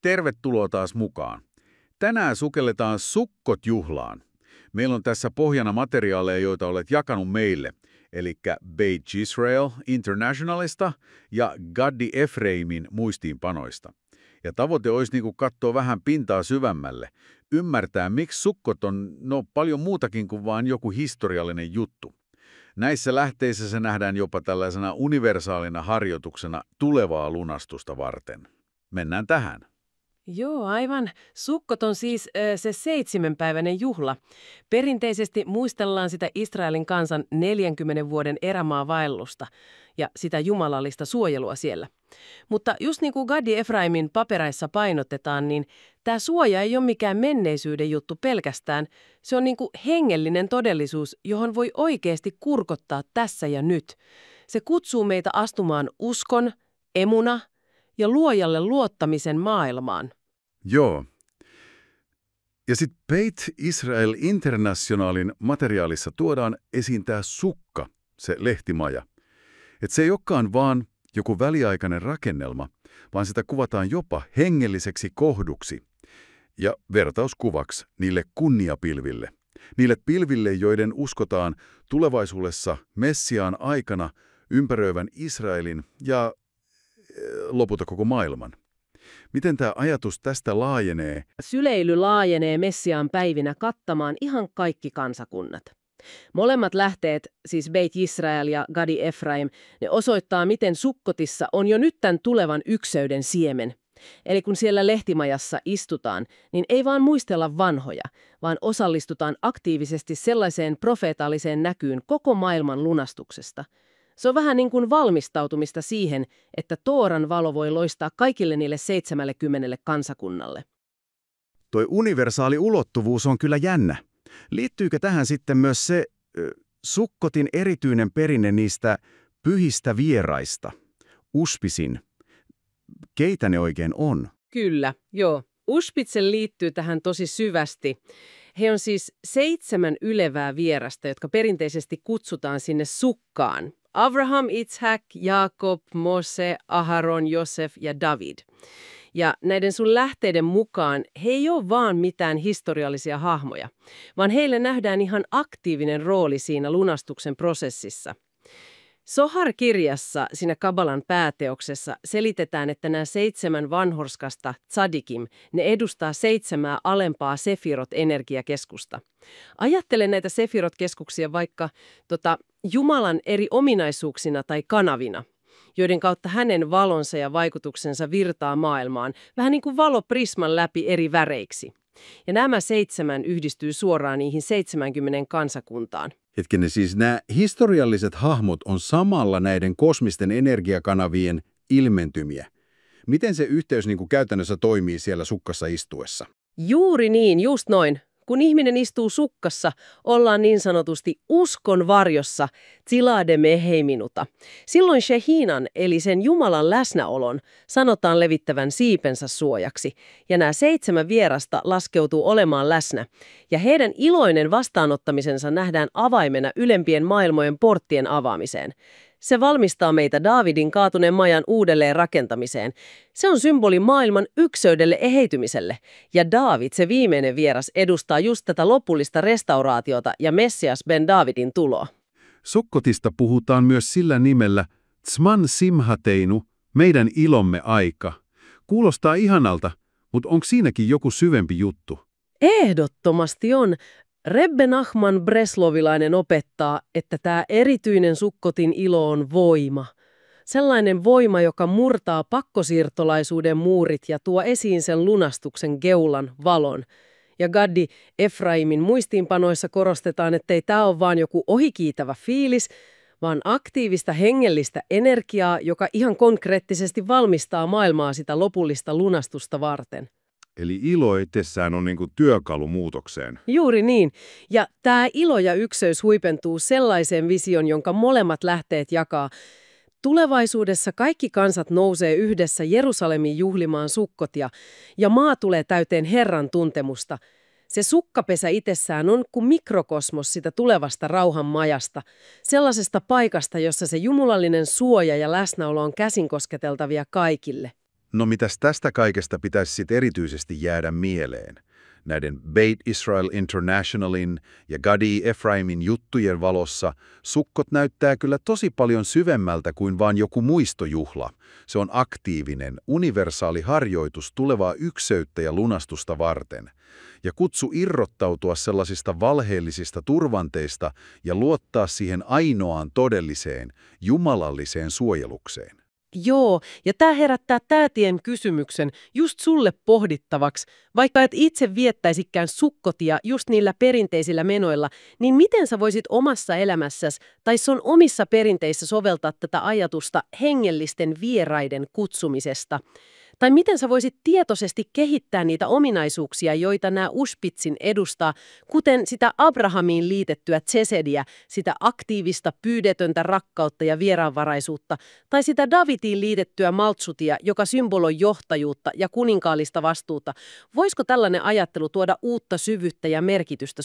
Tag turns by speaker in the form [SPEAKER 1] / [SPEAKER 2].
[SPEAKER 1] Tervetuloa taas mukaan. Tänään sukelletaan Sukkot-juhlaan. Meillä on tässä pohjana materiaaleja, joita olet jakanut meille, eli Beit Israel Internationalista ja Gadi Efraimin muistiinpanoista. Ja tavoite olisi katsoa vähän pintaa syvemmälle, ymmärtää, miksi sukkot on paljon muutakin kuin vain joku historiallinen juttu. Näissä lähteissä se nähdään jopa tällaisena universaalina harjoituksena tulevaa lunastusta varten. Mennään tähän.
[SPEAKER 2] Joo, aivan. Sukkot on siis se 7-päiväinen juhla. Perinteisesti muistellaan sitä Israelin kansan 40 vuoden erämaavaellusta ja sitä jumalallista suojelua siellä. Mutta just niin kuin Gadi Efraimin papereissa painotetaan, niin tämä suoja ei ole mikään menneisyyden juttu pelkästään. Se on niin kuin hengellinen todellisuus, johon voi oikeasti kurkottaa tässä ja nyt. Se kutsuu meitä astumaan uskon, emuna ja luojalle luottamisen maailmaan.
[SPEAKER 1] Joo. Ja sitten Beit Israel Internationalin materiaalissa tuodaan esiin tämä sukka, se lehtimaja. Että se ei olekaan vaan joku väliaikainen rakennelma, vaan sitä kuvataan jopa hengelliseksi kohduksi ja vertauskuvaksi niille kunniapilville. Niille pilville, joiden uskotaan tulevaisuudessa Messiaan aikana ympäröivän Israelin ja lopulta koko maailman. Miten tämä ajatus tästä laajenee?
[SPEAKER 2] Syleily laajenee Messiaan päivinä kattamaan ihan kaikki kansakunnat. Molemmat lähteet, siis Beit Israel ja Gadi Efraim, ne osoittaa, miten Sukkotissa on jo nyt tämän tulevan ykseyden siemen. Eli kun siellä lehtimajassa istutaan, niin ei vaan muistella vanhoja, vaan osallistutaan aktiivisesti sellaiseen profeetalliseen näkyyn koko maailman lunastuksesta. Se on vähän niin kuin valmistautumista siihen, että Tooran valo voi loistaa kaikille niille 70 kansakunnalle.
[SPEAKER 3] Toi universaali ulottuvuus on kyllä jännä. Liittyykö tähän sitten myös se Sukkotin erityinen perinne niistä pyhistä vieraista, uspisin? Keitä ne oikein on?
[SPEAKER 2] Kyllä, joo. Uspitsen liittyy tähän tosi syvästi. He on siis 7 ylevää vierasta, jotka perinteisesti kutsutaan sinne sukkaan. Abraham, Itshak, Jaakob, Mose, Aharon, Josef ja David. Ja näiden sun lähteiden mukaan he ei ole vaan mitään historiallisia hahmoja, vaan heille nähdään ihan aktiivinen rooli siinä lunastuksen prosessissa. Sohar-kirjassa, siinä Kabalan pääteoksessa, selitetään, että nämä 7 vanhurskasta tzadikim, ne edustaa 7 alempaa sefirot-energiakeskusta. Ajattele näitä sefirot-keskuksia vaikka Jumalan eri ominaisuuksina tai kanavina, joiden kautta hänen valonsa ja vaikutuksensa virtaa maailmaan, vähän niin kuin valo prisman läpi eri väreiksi. Ja nämä 7 yhdistyy suoraan niihin 70 kansakuntaan.
[SPEAKER 1] Hetkinen, siis nämä historialliset hahmot on samalla näiden kosmisten energiakanavien ilmentymiä. Miten se yhteys käytännössä toimii siellä sukkassa istuessa?
[SPEAKER 2] Juuri niin, just noin. Kun ihminen istuu sukkassa, ollaan niin sanotusti uskon varjossa, tsilade meheminuta. Silloin Shehinan, eli sen Jumalan läsnäolon, sanotaan levittävän siipensä suojaksi, ja nämä 7 vierasta laskeutuu olemaan läsnä, ja heidän iloinen vastaanottamisensa nähdään avaimena ylempien maailmojen porttien avaamiseen. Se valmistaa meitä Daavidin kaatuneen majan uudelleen rakentamiseen. Se on symboli maailman ykseydelle eheytymiselle. Ja Daavid, se viimeinen vieras, edustaa just tätä lopullista restauraatiota ja Messias ben Daavidin tuloa.
[SPEAKER 1] Sukkotista puhutaan myös sillä nimellä Tzman Simhateinu, meidän ilomme aika. Kuulostaa ihanalta, mutta onko siinäkin joku syvempi juttu?
[SPEAKER 2] Ehdottomasti on. Rebbe Nachman Breslovilainen opettaa, että tämä erityinen Sukkotin ilo on voima. Sellainen voima, joka murtaa pakkosiirtolaisuuden muurit ja tuo esiin sen lunastuksen geulan valon. Ja Gadi Efraimin muistiinpanoissa korostetaan, ettei tämä ole vaan joku ohikiitävä fiilis, vaan aktiivista hengellistä energiaa, joka ihan konkreettisesti valmistaa maailmaa sitä lopullista lunastusta varten.
[SPEAKER 3] Eli ilo itsessään on työkalu muutokseen.
[SPEAKER 2] Juuri niin. Ja tämä ilo ja ykseys huipentuu sellaiseen vision, jonka molemmat lähteet jakaa. Tulevaisuudessa kaikki kansat nousee yhdessä Jerusalemin juhlimaan Sukkotia, ja maa tulee täyteen Herran tuntemusta. Se sukkapesä itsessään on kuin mikrokosmos sitä tulevasta rauhan majasta, sellaisesta paikasta, jossa se jumalallinen suoja ja läsnäolo on käsin kosketeltavia kaikille.
[SPEAKER 1] No mitäs tästä kaikesta pitäisi sitten erityisesti jäädä mieleen? Näiden Beit Israel Internationalin ja Gadi Efraimin juttujen valossa sukkot näyttää kyllä tosi paljon syvemmältä kuin vain joku muistojuhla. Se on aktiivinen, universaali harjoitus tulevaa ykseyttä ja lunastusta varten. Ja kutsu irrottautua sellaisista valheellisista turvanteista ja luottaa siihen ainoaan todelliseen, jumalalliseen suojelukseen.
[SPEAKER 2] Joo, ja tämä herättää täätien kysymyksen just sulle pohdittavaksi. Vaikka et itse viettäisikään sukkotia just niillä perinteisillä menoilla, niin miten sä voisit omassa elämässäsi tai sun omissa perinteissä soveltaa tätä ajatusta hengellisten vieraiden kutsumisesta? Tai miten sä voisit tietoisesti kehittää niitä ominaisuuksia, joita nämä Ushpitzin edustaa, kuten sitä Abrahamiin liitettyä tsesediä, sitä aktiivista pyydetöntä rakkautta ja vieraanvaraisuutta, tai sitä Davidin liitettyä maltsutia, joka symboloi johtajuutta ja kuninkaallista vastuuta. Voisiko tällainen ajattelu tuoda uutta syvyyttä ja merkitystä